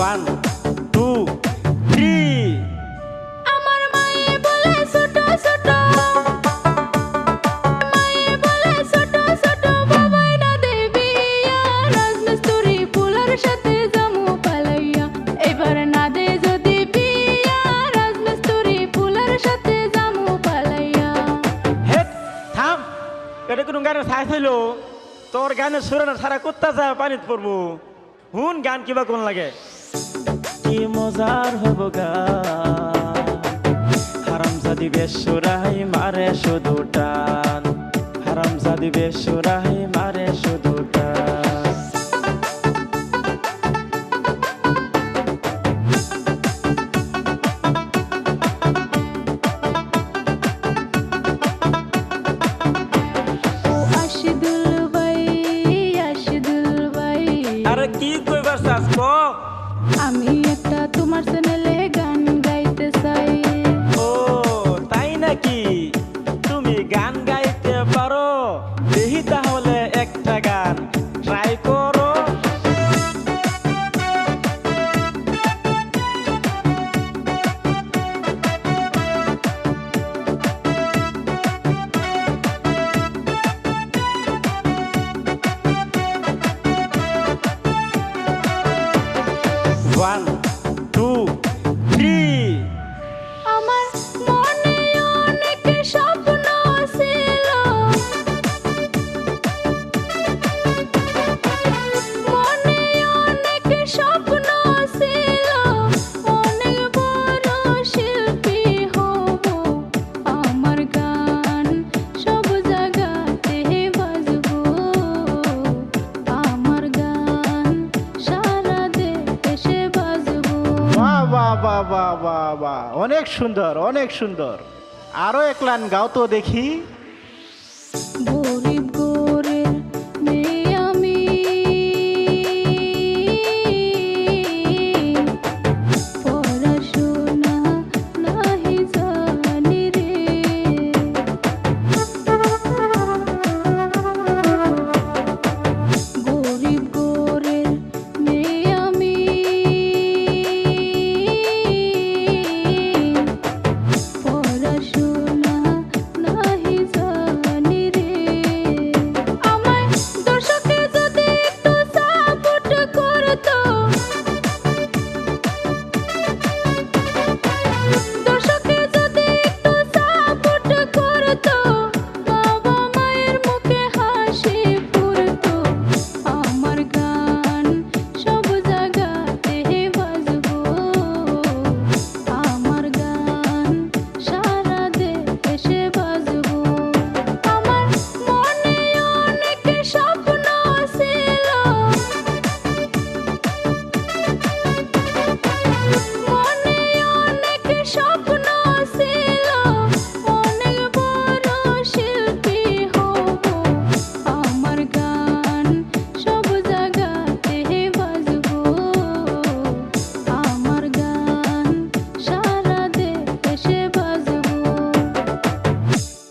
One two three. আমার মায়ে বলে ছোট ছোট, মায়ে বলে ছোট ছোট, বাবাই না দেবী রাজমিস্ত্রি ফুলের সাথে জামু পালাইয়া। এবার না দে যদি বিয়া, রাজমিস্ত্রি ফুলের সাথে জামু পালাইয়া। হেট থাম, এটা কোনো গানের সাইজ হইলো? তোর গানের সুরানা সারা কুত্তা যায় পানিত পড়বো। হুন গান কিবা কোন লাগে? কি মজার হব গান, হারামজাদি বেসুরাই মারে শুধু টান, হারামজাদি বেসুরাই মারে শুধু টান। ও আশিদুল ভাই, আশিদুল ভাই, আরে কি কইবার চাস ক? আমি একটা তোমার চ্যানেলে গান গাইতে চাই। ও তাই নাকি? তুমি গান গাইতে পারো? দেখি তাহলে একটা গান ট্রাই করো। One two three. আমার মনে অনেক স্বপ্ন ছিল, মনে অনেক স্বপ্ন ছিল, অনেক বড় শিল্পী হব। আমার গান সব জায়গাতে বাজবো, আমার গান সারা দেশে বাজবো। বাহ বাহ বাহ বাহ বাহ বাহ, অনেক সুন্দর অনেক সুন্দর। আরো এক লাইন গাও তো দেখি।